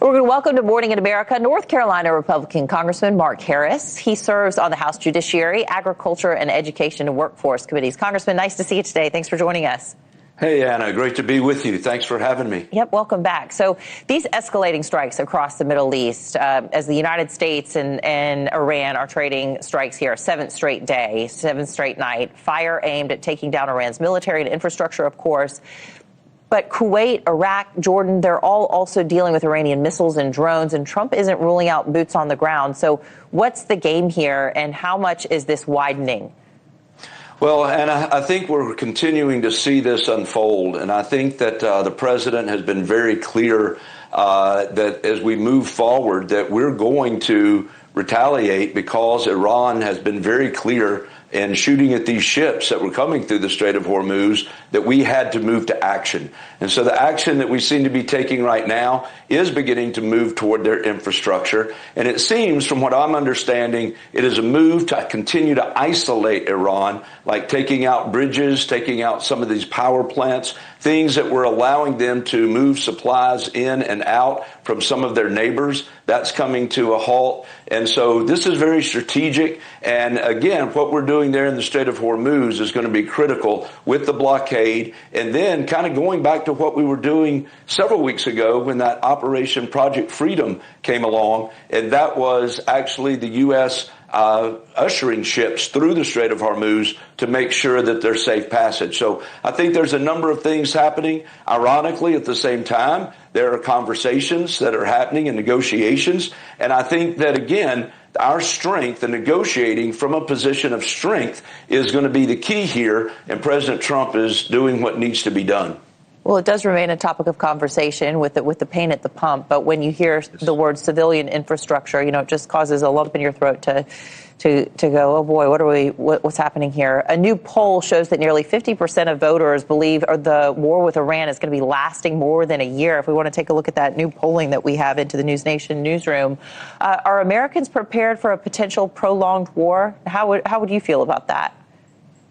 We're going to welcome to Morning in America North Carolina Republican Congressman Mark Harris. He serves on the House Judiciary, Agriculture, and Education and Workforce Committees. Congressman, nice to see you today. Thanks for joining us. Hey, Anna, great to be with you. Thanks for having me. Yep, welcome back. So these escalating strikes across the Middle East, as the United States and Iran are trading strikes here, seventh straight day, seventh straight night, fire aimed at taking down Iran's military and infrastructure, of course. But Kuwait, Iraq, Jordan, they're all also dealing with Iranian missiles and drones, and Trump isn't ruling out boots on the ground. So what's the game here, and how much is this widening? Well, Anna, I think we're continuing to see this unfold, and I think that the president has been very clear that as we move forward that we're going to retaliate because Iran has been very clear in shooting at these ships that were coming through the Strait of Hormuz that we had to move to action. And so the action that we seem to be taking right now is beginning to move toward their infrastructure. And it seems, from what I'm understanding, it is a move to continue to isolate Iran, like taking out bridges, taking out some of these power plants, things that were allowing them to move supplies in and out from some of their neighbors. That's coming to a halt. And so this is very strategic. And again, what we're doing there in the Strait of Hormuz is going to be critical with the blockade. And then kind of going back to what we were doing several weeks ago when that Operation Project Freedom came along. And that was actually the U.S. Ushering ships through the Strait of Hormuz to make sure that they're safe passage. So I think there's a number of things happening. Ironically, at the same time, there are conversations that are happening and negotiations. And I think that, again, our strength and negotiating from a position of strength is going to be the key here. And President Trump is doing what needs to be done. Well, it does remain a topic of conversation with the pain at the pump. But when you hear the word civilian infrastructure, it just causes a lump in your throat to go, oh boy, what's happening here? A new poll shows that nearly 50% of voters believe the war with Iran is going to be lasting more than a year. If we want to take a look at that new polling that we have into the NewsNation newsroom, are Americans prepared for a potential prolonged war? How would you feel about that?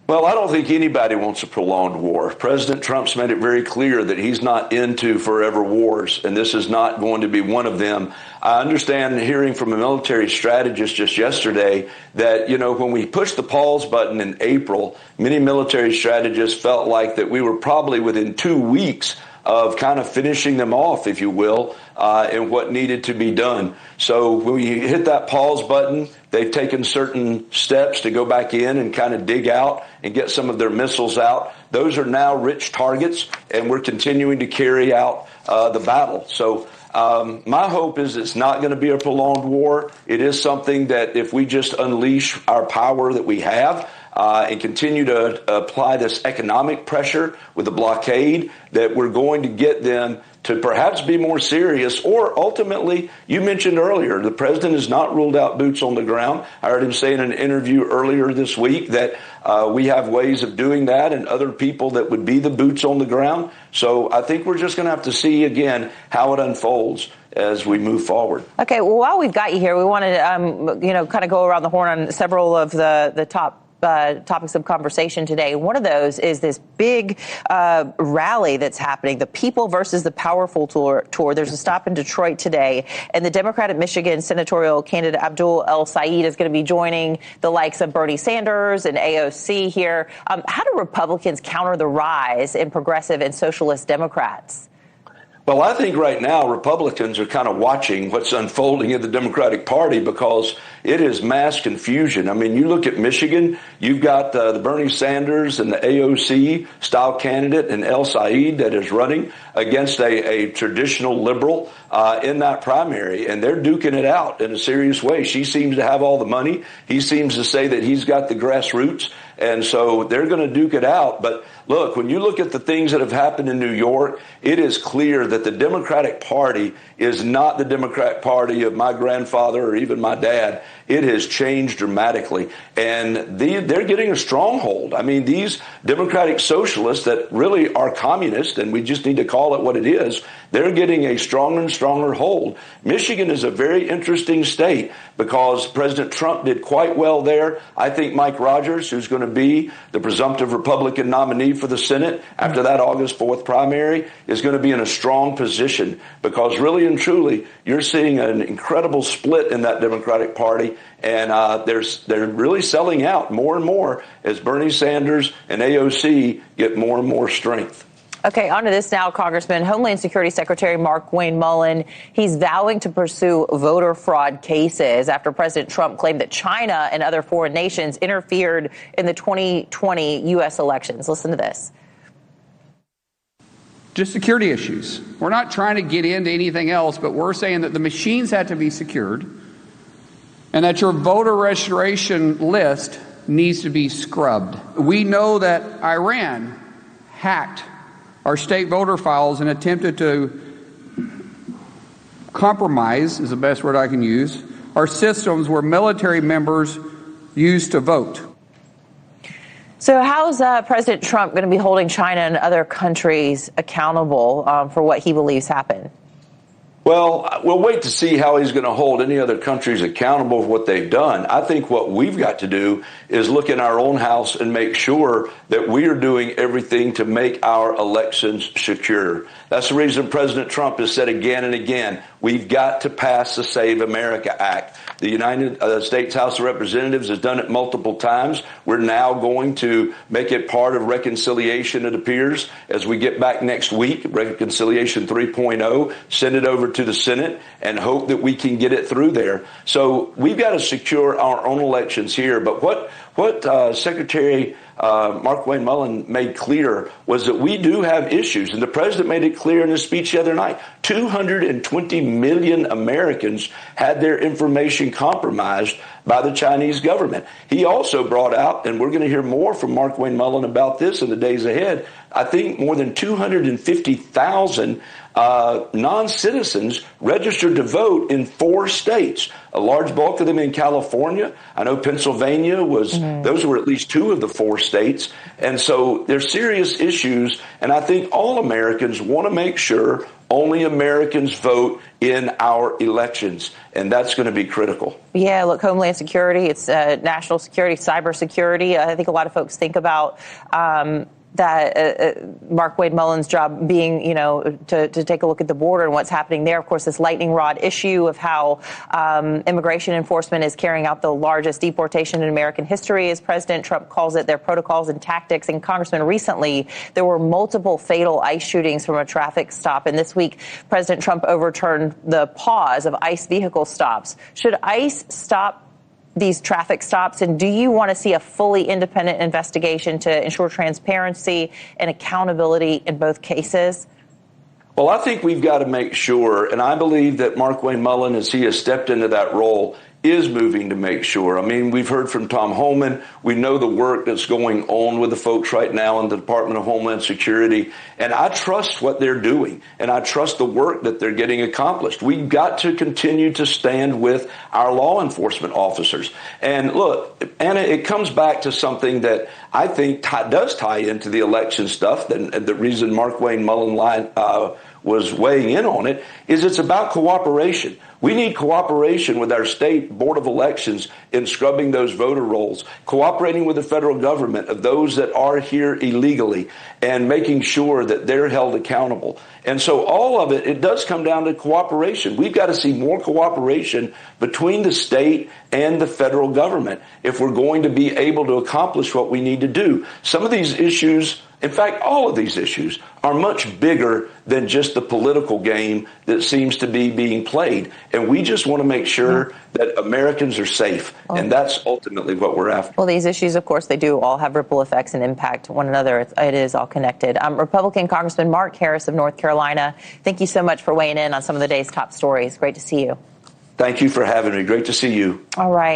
Well, I don't think anybody wants a prolonged war. President Trump's made it very clear that he's not into forever wars, and this is not going to be one of them. I understand hearing from a military strategist just yesterday that, when we pushed the pause button in April, many military strategists felt like that we were probably within 2 weeks of kind of finishing them off, if you will, and what needed to be done. So when we hit that pause button, they've taken certain steps to go back in and kind of dig out and get some of their missiles out. Those are now rich targets, and we're continuing to carry out the battle. So my hope is it's not going to be a prolonged war. It is something that if we just unleash our power that we have, and continue to apply this economic pressure with the blockade, that we're going to get them to perhaps be more serious. Or ultimately, you mentioned earlier, the president has not ruled out boots on the ground. I heard him say in an interview earlier this week that we have ways of doing that and other people that would be the boots on the ground. So I think we're just going to have to see, again, how it unfolds as we move forward. Okay, well, while we've got you here, we want to, kind of go around the horn on several of the top topics of conversation today. One of those is this big rally that's happening, the People versus the Powerful tour. There's a stop in Detroit today, and the Democratic Michigan senatorial candidate Abdul El Sayed is going to be joining the likes of Bernie Sanders and AOC here. How do Republicans counter the rise in progressive and socialist Democrats? Well, I think right now Republicans are kind of watching what's unfolding in the Democratic Party because it is mass confusion. I mean, you look at Michigan, you've got the Bernie Sanders and the AOC style candidate and El Sayed that is running against a traditional liberal in that primary, and they're duking it out in a serious way. She seems to have all the money. He seems to say that he's got the grassroots. And so they're going to duke it out. But look, when you look at the things that have happened in New York, it is clear that the Democratic Party is not the Democratic Party of my grandfather or even my dad. It has changed dramatically. And they're getting a stronghold. I mean, these Democratic socialists that really are communist, and we just need to call it what it is, they're getting a stronger and stronger hold. Michigan is a very interesting state because President Trump did quite well there. I think Mike Rogers, who's going to be the presumptive Republican nominee for the Senate after that August 4th primary, is going to be in a strong position because really and truly, you're seeing an incredible split in that Democratic Party, and they're really selling out more and more as Bernie Sanders and AOC get more and more strength. Okay, on to this now, Congressman. Homeland Security Secretary Mark Wayne Mullen, he's vowing to pursue voter fraud cases after President Trump claimed that China and other foreign nations interfered in the 2020 U.S. elections. Listen to this. Just security issues. We're not trying to get into anything else, but we're saying that the machines have to be secured and that your voter registration list needs to be scrubbed. We know that Iran hacked our state voter files and attempted to compromise, is the best word I can use, our systems where military members used to vote. So how's President Trump going to be holding China and other countries accountable for what he believes happened? Well, we'll wait to see how he's going to hold any other countries accountable for what they've done. I think what we've got to do is look in our own house and make sure that we are doing everything to make our elections secure. That's the reason President Trump has said again and again, we've got to pass the Save America Act. The United States House of Representatives has done it multiple times. We're now going to make it part of reconciliation, it appears, as we get back next week, Reconciliation 3.0, send it over to the Senate and hope that we can get it through there. So we've got to secure our own elections here. But what Secretary Mark Wayne Mullen made clear was that we do have issues, and the president made it clear in his speech the other night. 220 million Americans had their information compromised by the Chinese government. He also brought out, and we're going to hear more from Mark Wayne Mullen about this in the days ahead, I think more than 250,000 non-citizens registered to vote in 4 states, a large bulk of them in California. I know Pennsylvania was, those were at least 2 of the 4 states. And so there's serious issues. And I think all Americans want to make sure only Americans vote in our elections. And that's going to be critical. Yeah, look, Homeland Security, it's national security, cybersecurity. I think a lot of folks think about that Mark Wayne Mullen's job being, to take a look at the border and what's happening there. Of course, this lightning rod issue of how immigration enforcement is carrying out the largest deportation in American history, as President Trump calls it, their protocols and tactics. And Congressman, recently, there were multiple fatal ICE shootings from a traffic stop. And this week, President Trump overturned the pause of ICE vehicle stops. Should ICE stop these traffic stops? And do you want to see a fully independent investigation to ensure transparency and accountability in both cases? Well, I think we've got to make sure, and I believe that Mark Wayne Mullen, as he has stepped into that role, is moving to make sure. I mean, we've heard from Tom Homan. We know the work that's going on with the folks right now in the Department of Homeland Security. And I trust what they're doing, and I trust the work that they're getting accomplished. We've got to continue to stand with our law enforcement officers. And look, Anna, it comes back to something that I think does tie into the election stuff. And the reason Mark Wayne Mullen was weighing in on it is it's about cooperation. We need cooperation with our state board of elections in scrubbing those voter rolls, cooperating with the federal government of those that are here illegally, and making sure that they're held accountable. And so all of it does come down to cooperation. We've got to see more cooperation between the state and the federal government if we're going to be able to accomplish what we need to do. Some of these issues, in fact, all of these issues are much bigger than just the political game that seems to be being played. And we just want to make sure that Americans are safe. And that's ultimately what we're after. Well, these issues, of course, they do all have ripple effects and impact one another. It is all connected. Republican Congressman Mark Harris of North Carolina, thank you so much for weighing in on some of the day's top stories. Great to see you. Thank you for having me. Great to see you. All right.